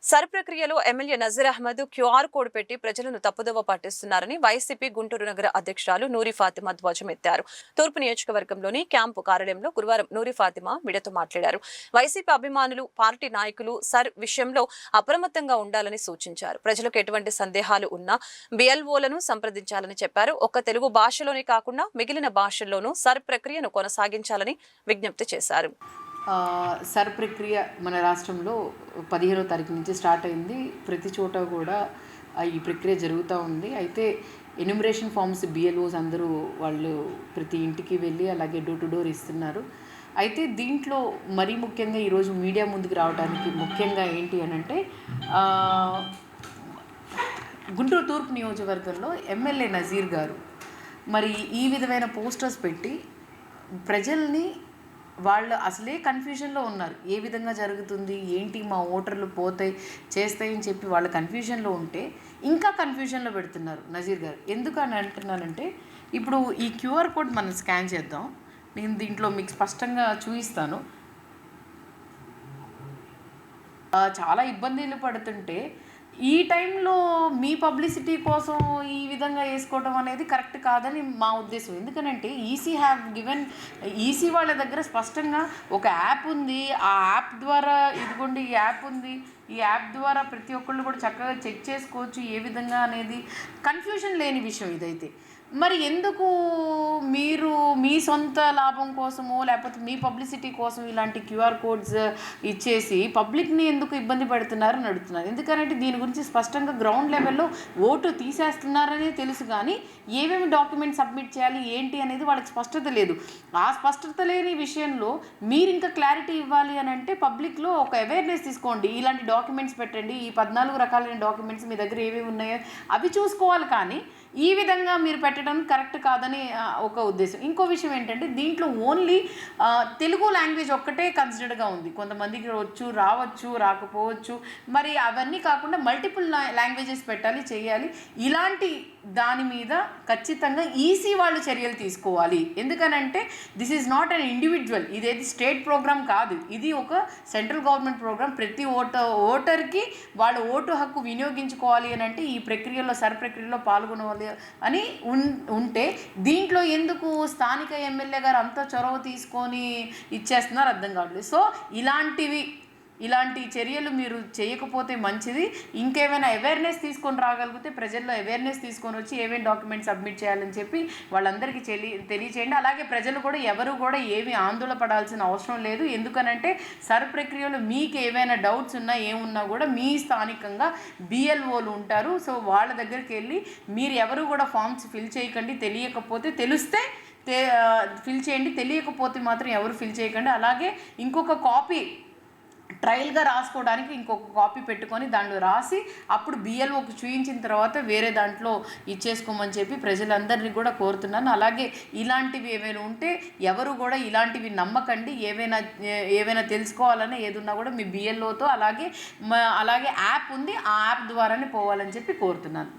Sir ప్రక్రియలో MLA Nazir Ahmed QR code పెట్టి ప్రజలను తప్పుదోవ పట్టిస్తున్నారని వైసీపీ గుంటూరు నగర అధ్యక్షురాలు నూరి ఫాతిమా ధ్వజమెత్తారు. తూర్పు నియోజకవర్గంలోని క్యాంపు కార్యాలయంలో గురువారం నూరి ఫాతిమా మీడియాతో మాట్లాడారు. వైసీపీ అభిమానులు, పార్టీ నాయకులు సర్ విషయంలో అప్రమత్తంగా ఉండాలని సూచించారు. ప్రజలకు ఎటువంటి సందేహాలు ఉన్నా బిఎల్ఓలను సంప్రదించాలని చెప్పారు. ఒక్క తెలుగు భాషలోనే కాకుండా మిగిలిన భాషల్లోనూ సర్ ప్రక్రియను కొనసాగించాలని విజ్ఞప్తి చేశారు. సర్ ప్రక్రియ మన రాష్ట్రంలో 15వ తారీఖు నుంచి స్టార్ట్ అయింది. ప్రతి చోట కూడా ఈ ప్రక్రియ జరుగుతూ ఉంది. అయితే ఎన్యూమరేషన్ ఫామ్స్ బిఎల్ఓస్ అందరూ వాళ్ళు ప్రతి ఇంటికి వెళ్ళి అలాగే డోర్ టు డోర్ ఇస్తున్నారు. అయితే దీంట్లో మరీ ముఖ్యంగా ఈరోజు మీడియా ముందుకు రావడానికి ముఖ్యంగా ఏంటి అని అంటే గుంటూరు తూర్పు నియోజకవర్గంలో ఎమ్మెల్యే నజీర్ గారు మరి ఈ విధమైన పోస్టర్స్ పెట్టి ప్రజల్ని వాళ్ళు అసలే కన్ఫ్యూజన్లో ఉన్నారు. ఏ విధంగా జరుగుతుంది ఏంటి, మా ఓటర్లు పోతాయి చేస్తాయని చెప్పి వాళ్ళు కన్ఫ్యూజన్లో ఉంటే ఇంకా కన్ఫ్యూజన్లో పెడుతున్నారు నజీర్ గారు. ఎందుకని అంటున్నానంటే ఇప్పుడు ఈ క్యూఆర్ కోడ్ మనం స్కాన్ చేద్దాం. నేను దీంట్లో మీకు స్పష్టంగా చూపిస్తాను. చాలా ఇబ్బందులు పడుతుంటే ఈ టైంలో మీ పబ్లిసిటీ కోసం ఈ విధంగా వేసుకోవడం అనేది కరెక్ట్ కాదని మా ఉద్దేశం. ఎందుకనంటే ఈసీ వాళ్ళ దగ్గర స్పష్టంగా ఒక యాప్ ఉంది. ఆ యాప్ ద్వారా ఇదిగోండి ఈ యాప్ ఉంది. ఈ యాప్ ద్వారా ప్రతి ఒక్కళ్ళు కూడా చక్కగా చెక్ చేసుకోవచ్చు ఏ విధంగా అనేది. కన్ఫ్యూజన్ లేని విషయం ఇదైతే. మరి ఎందుకు మీరు మీ సొంత లాభం కోసమో లేకపోతే మీ పబ్లిసిటీ కోసం ఇలాంటి క్యూఆర్ కోడ్స్ ఇచ్చేసి పబ్లిక్ని ఎందుకు ఇబ్బంది పడుతున్నారని అడుగుతున్నారు. ఎందుకంటే దీని గురించి స్పష్టంగా గ్రౌండ్ లెవెల్లో ఓటు తీసేస్తున్నారనే తెలుసు, కానీ ఏమేమి డాక్యుమెంట్స్ సబ్మిట్ చేయాలి ఏంటి అనేది వాళ్ళకి స్పష్టత లేదు. ఆ స్పష్టత లేని విషయంలో మీరు ఇంకా క్లారిటీ ఇవ్వాలి అని అంటే పబ్లిక్లో ఒక అవేర్నెస్ తీసుకోండి. ఇలాంటి డాక్యుమెంట్స్ పెట్టండి, ఈ 14 రకాలైన డాక్యుమెంట్స్ మీ దగ్గర ఏవేవి ఉన్నాయో అవి చూసుకోవాలి. కానీ ఈ విధంగా మీరు పెట్టడం కరెక్ట్ కాదని ఒక ఉద్దేశం. ఇంకో విషయం ఏంటంటే దీంట్లో ఓన్లీ తెలుగు లాంగ్వేజ్ ఒక్కటే కన్సిడర్డ్గా ఉంది. కొంతమందికి రావచ్చు రాకపోవచ్చు. మరి అవన్నీ కాకుండా మల్టిపుల్ లాంగ్వేజెస్ పెట్టాలి చేయాలి. ఇలాంటి దాని మీద ఖచ్చితంగా ఈసీ వాళ్ళు చర్యలు తీసుకోవాలి. ఎందుకనంటే this is not an individual, ఇదేది స్టేట్ ప్రోగ్రామ్ కాదు, ఇది ఒక సెంట్రల్ గవర్నమెంట్ ప్రోగ్రామ్. ప్రతి ఓటర్కి వాళ్ళ ఓటు హక్కు వినియోగించుకోవాలి అని అంటే ఈ ప్రక్రియలో సర్ ప్రక్రియలో పాల్గొనవాలి అని ఉంటే దీంట్లో ఎందుకు స్థానిక ఎమ్మెల్యే గారు అంత చొరవ తీసుకొని ఇచ్చేస్తున్నారు అర్థం కావట్లేదు. సో ఇలాంటి చర్యలు మీరు చేయకపోతే మంచిది. ఇంకేమైనా అవేర్నెస్ తీసుకొని రాగలిగితే ప్రజల్లో అవేర్నెస్ తీసుకొని వచ్చి ఏమేమి డాక్యుమెంట్స్ సబ్మిట్ చేయాలని చెప్పి వాళ్ళందరికీ తెలియచేయండి. అలాగే ప్రజలు కూడా ఎవరు కూడా ఏమీ ఆందోళన పడాల్సిన అవసరం లేదు. ఎందుకనంటే సర్ ప్రక్రియలో మీకు ఏవైనా డౌట్స్ ఉన్నా ఏమున్నా కూడా మీ స్థానికంగా బిఎల్ఓలు ఉంటారు. సో వాళ్ళ దగ్గరికి వెళ్ళి మీరు ఎవరు కూడా ఫామ్స్ ఫిల్ చేయకండి. తెలియకపోతే తెలిస్తే ఫిల్ చేయండి, తెలియకపోతే మాత్రం ఎవరు ఫిల్ చేయకండి. అలాగే ఇంకొక కాపీ ట్రయల్గా రాసుకోవడానికి ఇంకొక కాపీ పెట్టుకొని దాంట్లో రాసి అప్పుడు బిఎల్ఓకి చూపించిన తర్వాత వేరే దాంట్లో ఇచ్చేసుకోమని చెప్పి ప్రజలందరినీ కూడా కోరుతున్నాను. అలాగే ఇలాంటివి ఏమైనా ఉంటే ఎవరు కూడా ఇలాంటివి నమ్మకండి. ఏవైనా తెలుసుకోవాలని ఏదున్నా కూడా మీ బిఎల్ఓతో అలాగే యాప్ ఉంది, ఆ యాప్ ద్వారానే పోవాలని చెప్పి కోరుతున్నాను.